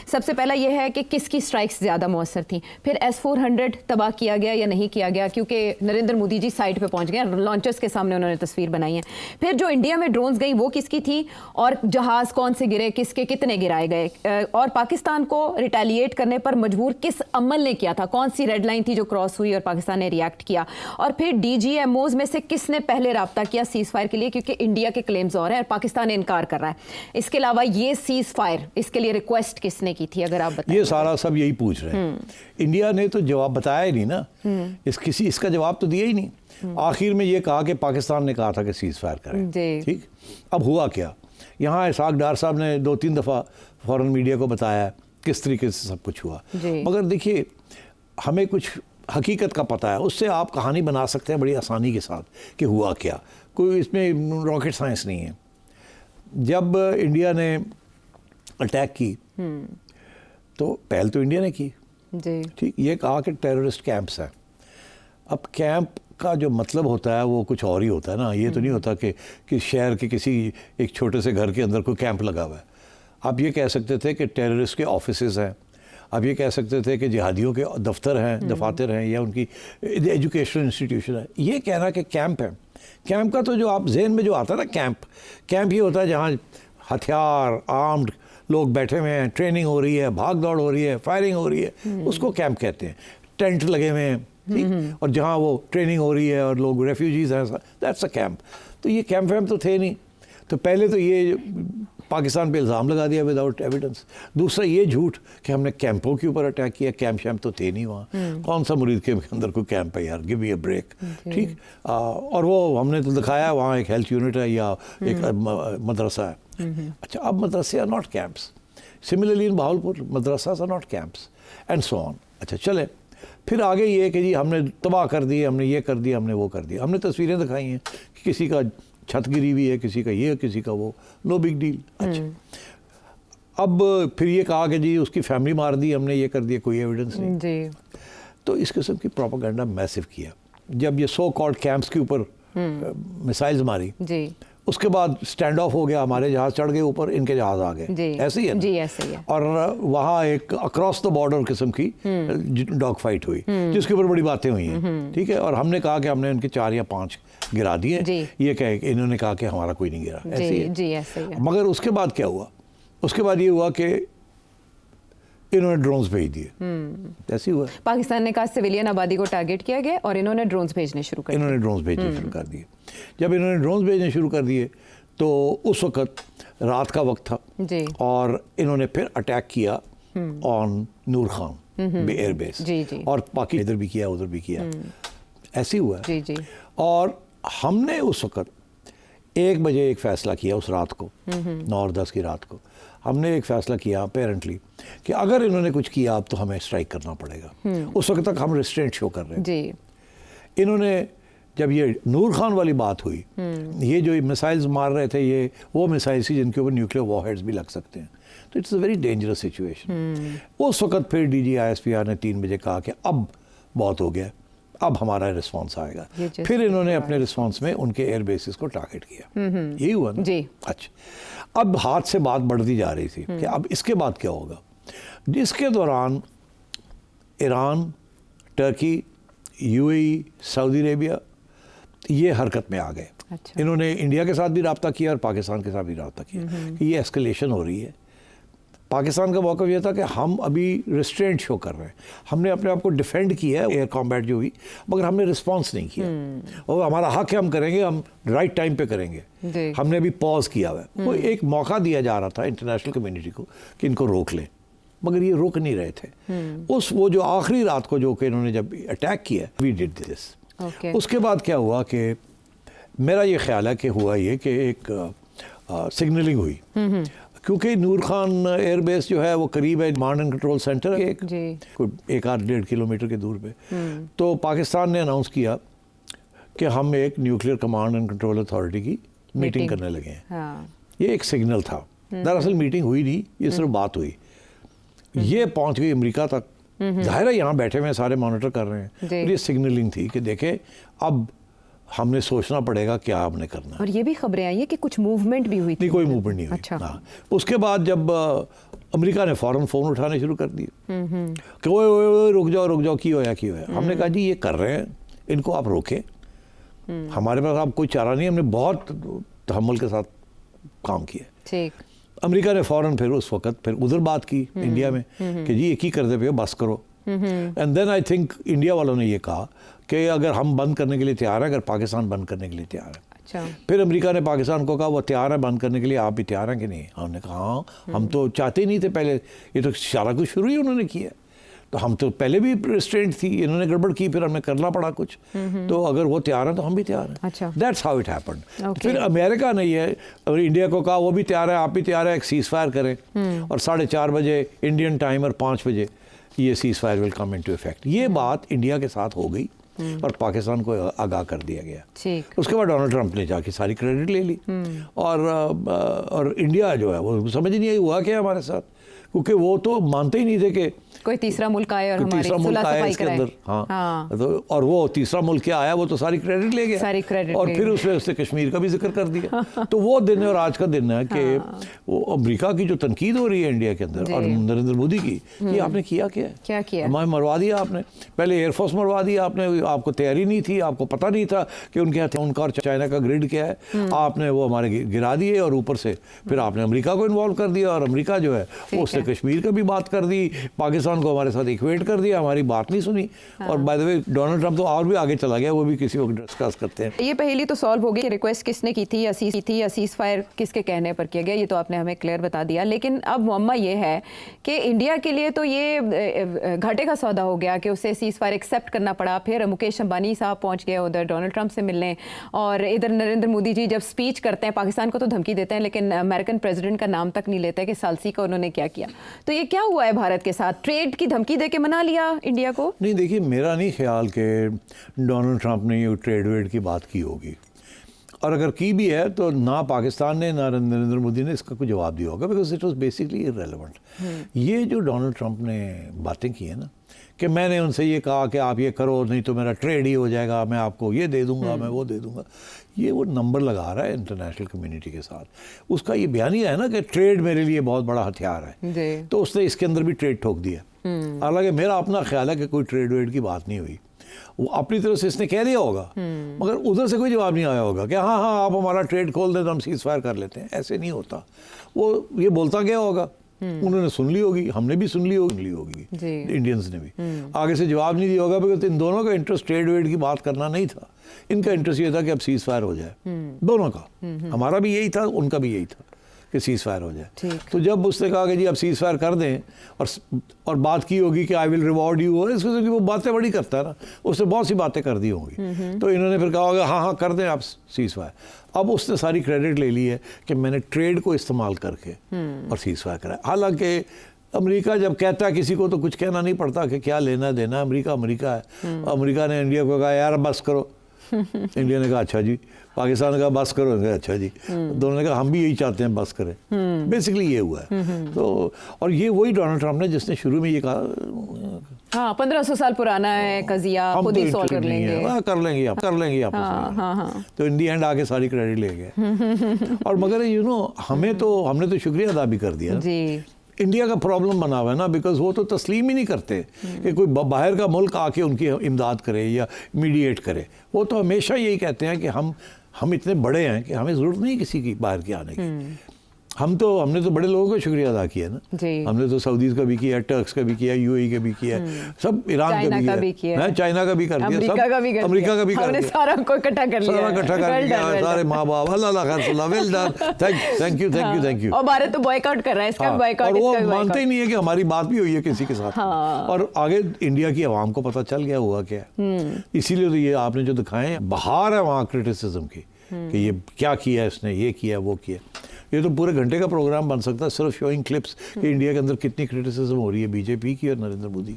सबसे पहला ये है कि किसकी स्ट्राइक्स ज़्यादा मौसर थी, फिर S-400 तबाह किया गया या नहीं किया गया, क्योंकि नरेंद्र मोदी जी साइट पे पहुंच गए, लॉन्चर्स के सामने उन्होंने तस्वीर बनाई है। फिर जो इंडिया में ड्रोन्स गई वो किसकी थी, और जहाज़ कौन से गिरे, किसके कितने गिराए गए, और पाकिस्तान को रिटेलिएट करने पर मजबूर किस अमल ने किया था, कौन सी रेड लाइन थी जो क्रॉस हुई और पाकिस्तान ने रिएक्ट किया, और फिर DGMOs में से किसने पहले रब्ता किया सीज़ फायर के लिए, क्योंकि इंडिया के क्लेम्स और हैं और पाकिस्तान इनकार कर रहा है। इसके अलावा ये सीज़ फायर, इसके लिए रिक्वेस्ट किसने की थी, अगर आप बताएं। ये सारा सब यही पूछ रहे हैं। इंडिया ने तो जवाब बताया ही नहीं ना, इसका जवाब तो दिया ही नहीं। आखिर में ये कहा कि पाकिस्तान ने कहा था कि सीज़ फायर करें, ठीक। अब हुआ क्या, यहाँ इसाक डार साहब ने 2-3 दफ़ा फॉरेन मीडिया को बताया किस तरीके से सब कुछ हुआ, मगर देखिए हमें कुछ हकीकत का पता है, उससे आप कहानी बना सकते हैं बड़ी आसानी के साथ कि हुआ क्या, कोई इसमें रॉकेट साइंस नहीं है। जब इंडिया ने अटैक की तो पहल तो इंडिया ने की, ठीक। ये कहा कि टेररिस्ट कैंप्स हैं। अब कैंप का जो मतलब होता है वो कुछ और ही होता है ना, ये तो नहीं होता कि शहर के किसी एक छोटे से घर के अंदर कोई कैंप लगा हुआ है। आप ये कह सकते थे कि टेररिस्ट के ऑफिसेज हैं, आप ये कह सकते थे कि जिहादियों के दफ्तर हैं, दफातर हैं, या उनकी एजुकेशनल इंस्टीट्यूशन है। ये कहना कि कैंप है, कैंप का तो जो आप जहन में जो आता है ना, कैंप ये होता है जहाँ हथियार आर्म्ड लोग बैठे हुए हैं, ट्रेनिंग हो रही है, भाग दौड़ हो रही है, फायरिंग हो रही है, उसको कैंप कहते हैं। टेंट लगे हुए हैं, ठीक, और जहाँ वो ट्रेनिंग हो रही है और लोग रेफ्यूजीज हैं, दैट्स अ कैंप। तो ये कैंप वैम्प तो थे नहीं। तो पहले तो ये पाकिस्तान पे इल्ज़ाम लगा दिया विदाउट एविडेंस। दूसरा ये झूठ कि हमने कैंपों के ऊपर अटैक किया, कैंप शैम्प तो थे नहीं वहाँ। कौन सा मुरीद के अंदर कोई कैंप है यार, गिव मी अ ब्रेक, ठीक। और वो हमने तो दिखाया वहाँ एक हेल्थ यूनिट है या एक मदरसा है। अच्छा, अब मदरसे are not camps. Similarly in Bahawalpur madrasas are not camps and so on. अच्छा चले, फिर आगे ये कि जी हमने तबाह कर दिए, हमने ये कर दिया, हमने वो कर दिया। हमने तस्वीरें दिखाई हैं कि किसी का छत गिरी हुई है, किसी का ये, किसी का वो, नो बिग डील। अच्छा, अब फिर ये कहा कि जी उसकी फैमिली मार दी हमने, ये कर दिया, कोई एविडेंस नहीं जी। तो इस किस्म की प्रोपेगेंडा मैसिव किया। जब ये सो कॉल्ड कैंप्स के ऊपर मिसाइल्स मारी जी, उसके बाद स्टैंड ऑफ हो गया, हमारे जहाज चढ़ गए ऊपर, इनके जहाज आ गए, ऐसे ही है जी, ऐसे ही है। और वहाँ एक अक्रॉस द बॉर्डर किस्म की डॉग फाइट हुई, जिसके ऊपर बड़ी बातें हुई हैं, ठीक है। और हमने कहा कि हमने उनके 4 या 5 गिरा दिए, ये कहे, इन्होंने कहा कि हमारा कोई नहीं गिरा, ऐसे ही है जी, ऐसे ही है। मगर उसके बाद क्या हुआ, उसके बाद ये हुआ कि इन्होंने ड्रोन्स भेज दिए, ऐसे हुआ। पाकिस्तान ने कहा सिविलियन आबादी को टारगेट किया गया और इन्होंने ड्रोन्स भेजने शुरू कर दिए। इन्होंने ड्रोन्स भेजने शुरू कर दिए। जब इन्होंने ड्रोन्स भेजने शुरू कर दिए तो उस वक्त रात का वक्त था जी, और इन्होंने फिर अटैक किया ऑन नूर खान एयरबेस जी, जी। और बाकी इधर भी किया, उधर भी किया, ऐसे हुआ जी, जी। और हमने उस वक्त 1 बजे एक फ़ैसला किया, उस रात को 9 और 10 की रात को हमने एक फ़ैसला किया अपेरेंटली कि अगर इन्होंने कुछ किया अब तो हमें स्ट्राइक करना पड़ेगा। उस वक्त तक हम रिस्ट्रेंट शो कर रहे हैं जी। इन्होंने जब ये नूर खान वाली बात हुई, ये जो मिसाइल्स मार रहे थे, ये वो मिसाइल्स जिनके ऊपर न्यूक्लियर वॉरहेड्स भी लग सकते हैं, तो it's a very dangerous situation. उस वक्त फिर DG ISPR ने 3 बजे कहा कि अब बहुत हो गया, अब हमारा रिस्पांस आएगा। फिर इन्होंने अपने रिस्पांस में उनके एयर बेसिस को टारगेट किया, यही हुआ ना जी। अच्छा, अब हाथ से बात बढ़ती जा रही थी कि अब इसके बाद क्या होगा, जिसके दौरान Iran, Turkey, UAE, Saudi Arabia ये हरकत में आ गए। अच्छा। इन्होंने इंडिया के साथ भी रब्ता किया और पाकिस्तान के साथ भी रब्ता किया कि ये एस्केलेशन हो रही है। पाकिस्तान का मौक़िफ़ ये था कि हम अभी रिस्ट्रेंट शो कर रहे हैं, हमने अपने आप को डिफेंड किया है, एयर कॉम्बैट जो हुई, मगर हमने रिस्पांस नहीं किया, और हमारा हक है, हम करेंगे, हम राइट टाइम पे करेंगे। हमने अभी पॉज किया हुआ है। वो एक मौका दिया जा रहा था इंटरनेशनल कम्युनिटी को कि इनको रोक लें, मगर ये रोक नहीं रहे थे। वो जो आखिरी रात को जो कि इन्होंने जब अटैक किया, वी डिड दिस। उसके बाद क्या हुआ कि मेरा ये ख्याल है कि हुआ ये कि एक सिग्नलिंग हुई, क्योंकि नूर खान एयरबेस जो है वो करीब है कमांड एंड कंट्रोल सेंटर है, कोई 1-1.5 किलोमीटर के दूर पे। तो पाकिस्तान ने अनाउंस किया कि हम एक nuclear command and control authority की मीटिंग करने लगे हैं। हाँ। ये एक सिग्नल था, दरअसल मीटिंग हुई नहीं, ये सिर्फ बात हुई। ये पहुंच गई अमेरिका तक, जाहिर है यहाँ बैठे हुए सारे मॉनिटर कर रहे हैं, और ये सिग्नलिंग थी कि देखें अब हमने सोचना पड़ेगा क्या हमने करना है। और ये भी खबरें आई है कि कुछ मूवमेंट भी हुई थी। नहीं, कोई मूवमेंट नहीं हुई। अच्छा। हाँ। उसके बाद जब अमेरिका ने फ़ौरन फ़ोन उठाने शुरू कर दिए कि ओए ओए ओए रुक जाओ, की होया। हमने कहा जी ये कर रहे हैं, इनको आप रोकें, हमारे पास आप कोई चारा नहीं। हमने बहुत तहम्मुल के साथ काम किया। ठीक। अमेरिका ने फ़ौरन फिर उस वक्त फिर उधर बात की इंडिया में कि जी एक ही कर दे पे बस करो। And then I think India वालों ने ये कहा कि अगर हम बंद करने के लिए तैयार हैं, अगर पाकिस्तान बंद करने के लिए तैयार है। अच्छा। फिर अमेरिका ने पाकिस्तान को कहा वो तैयार है बंद करने के लिए, आप भी तैयार हैं कि नहीं? हमने कहा हाँ, हम तो चाहते ही नहीं थे पहले, ये तो सारा कुछ शुरू ही उन्होंने किया, तो हम तो पहले भी रेस्ट्रेंट थी, इन्होंने गड़बड़ की, फिर हमें करना पड़ा कुछ, तो अगर वो तैयार हैं तो हम भी तैयार हैं। अच्छा। That's how it happened. Okay. फिर अमेरिका ने ये और इंडिया को कहा वो भी तैयार है, आप भी तैयार है, एक सीज फायर करें, और 4:30 बजे इंडियन टाइम और 5 बजे ये cease fire will come into effect. ये बात इंडिया के साथ हो गई और पाकिस्तान को आगाह कर दिया गया। ठीक। उसके बाद डोनाल्ड ट्रंप ने जाके सारी क्रेडिट ले ली, और इंडिया जो है वो समझ नहीं आई हुआ क्या हमारे साथ, क्योंकि वो तो मानते ही नहीं थे कि कोई तीसरा मुल्क आए और हमारी तीसरा मुल्क सुलह आया सफाई इसके कराए। अंदर। हाँ, हाँ। तो और वो तीसरा मुल्क क्या आया, वो तो सारी क्रेडिट ले गया, सारी क्रेडिट और ले फिर गया। उसने कश्मीर का भी जिक्र कर दिया। तो वो दिन है और आज का दिन है कि वो अमेरिका की जो तनकीद हो रही है इंडिया के अंदर और नरेंद्र मोदी की, ये आपने किया क्या है? क्या किया? हमें मरवा दिया आपने, पहले एयरफोर्स मरवा दिया आपने, आपको तैयारी नहीं थी, आपको पता नहीं था कि उनका और चाइना का ग्रिड क्या है, आपने वो हमारे गिरा दिए, और ऊपर से फिर आपने अमेरिका को इन्वॉल्व कर दिया, और अमेरिका जो है उसने कश्मीर का भी बात कर दी, पाकिस्तान को हमारे साथ इक्वेट कर दिया, हमारी बात नहीं सुनी। और by the way Donald Trump तो और भी आगे चला गया, वो भी किसी वक्त डिस्कस करते हैं। ये पहली तो सॉल्व हो गई कि रिक्वेस्ट किसने की थी या सीज फायर किसके कहने पर किया गया, ये तो आपने हमें क्लियर बता दिया। लेकिन अब मुअम्मा ये है कि इंडिया के लिए तो ये घाटे का सौदा हो गया कि उसे सीज फायर एक्सेप्ट करना पड़ा। फिर मुकेश अंबानी साहब पहुंच गए उधर डोनाल्ड ट्रंप से मिलने, और इधर नरेंद्र मोदी जी जब स्पीच करते हैं पाकिस्तान को तो धमकी देते हैं, लेकिन अमेरिकन प्रेसिडेंट का नाम तक नहीं लेते कि सालसी का उन्होंने क्या किया। तो ये क्या हुआ है भारत के साथ? ट्रेड की धमकी दे के मना लिया इंडिया को? नहीं, देखिए मेरा नहीं ख्याल कि डोनाल्ड ट्रंप ने ये ट्रेड वेड की बात की होगी, और अगर की भी है तो ना पाकिस्तान ने ना नरेंद्र मोदी ने इसका कोई जवाब दिया होगा, because it was basically irrelevant. ये जो डोनाल्ड ट्रंप ने बातें की है ना कि मैंने उनसे ये कहा कि आप ये करो नहीं तो मेरा ट्रेड ही हो जाएगा, मैं आपको ये दे दूंगा, मैं वो दे दूंगा, ये वो नंबर लगा रहा है इंटरनेशनल कम्युनिटी के साथ। उसका ये बयानिया है ना कि ट्रेड मेरे लिए बहुत बड़ा हथियार है, तो उसने इसके अंदर भी ट्रेड ठोक दिया। हालांकि मेरा अपना ख्याल है कि कोई ट्रेड वेड की बात नहीं हुई, वो अपनी तरफ से इसने कह दिया होगा, मगर उधर से कोई जवाब नहीं आया होगा कि हाँ हाँ आप हमारा ट्रेड खोल दें तो हम सीज फायर कर लेते हैं। ऐसे नहीं होता, वो ये बोलता क्या होगा, उन्होंने सुन ली होगी, हमने भी सुन ली होगी इंडियंस ने भी, आगे से जवाब नहीं दिया होगा, बिकॉज इन दोनों का इंटरेस्ट ट्रेड वेड की बात करना नहीं था। इनका इंटरेस्ट ये था कि अब सीज फायर हो जाए, दोनों का, हमारा भी यही था, उनका भी यही था कि सीज फायर हो जाए। तो जब उसने कहा कि जी अब सीज फायर कर दें, और बात की होगी कि आई विल रिवॉर्ड यू, और इसको वो बातें बड़ी करता है ना, उसने बहुत सी बातें कर दी होंगी, तो इन्होंने फिर कहा होगा हाँ हाँ कर दें आप सीज फायर। अब उसने सारी क्रेडिट ले ली है कि मैंने ट्रेड को इस्तेमाल करके और सीज फायर कराया। हालांकि अमेरिका जब कहता है किसी को तो कुछ कहना नहीं पड़ता कि क्या लेना देना, अमेरिका है। अमेरिका ने इंडिया को कहा यार बस करो, इंडिया ने कहा अच्छा जी, पाकिस्तान ने कहा बस करो, अच्छा जी, दोनों ने कहा हम भी यही चाहते हैं बस करें। बेसिकली ये हुआ है। तो और ये वही डोनाल्ड ट्रंप ने जिसने शुरू में ये कहा हाँ 1500 साल पुराना है कजिया, खुद ही सॉल्व कर लेंगे, कर लेंगे आप हाँ। तो इन दी एंड आके सारी क्रेडिट ले गए। और मगर हमने तो शुक्रिया अदा भी कर दिया जी। इंडिया का प्रॉब्लम बना हुआ है ना, बिकॉज वो तो तस्लीम ही नहीं करते कि कोई बाहर का मुल्क आके उनकी इमदाद करे या मीडिएट करे। वो तो हमेशा यही कहते हैं कि हम इतने बड़े हैं कि हमें ज़रूरत नहीं किसी की बाहर के आने की। हमने तो बड़े लोगों का शुक्रिया अदा किया ना, हमने तो सऊदीज़ का भी किया, टर्क्स का भी किया, यूएई का भी किया, सब ईरान का भी किया, चाइना का भी कर दिया, अमेरिका का भी कर दिया, सारा को इकट्ठा कर लिया, सारे माँ बाप, अल्लाह वेल डन, थैंक यू। और भारत तो बॉयकॉट कर रहा है, इसका बॉयकॉट, और वो मानते ही नहीं है कि हमारी बात भी हुई है किसी के साथ। और आगे इंडिया की आवाम को पता चल गया हुआ क्या, इसीलिए तो ये आपने जो दिखाए बाहर है वहाँ क्रिटिसिज्म की कि ये क्या किया इसने, ये किया वो किया। ये तो पूरे घंटे का प्रोग्राम बन सकता है सिर्फ शोइंग क्लिप्स कि इंडिया के अंदर कितनी क्रिटिसिज्म हो रही है बीजेपी की और नरेंद्र मोदी की।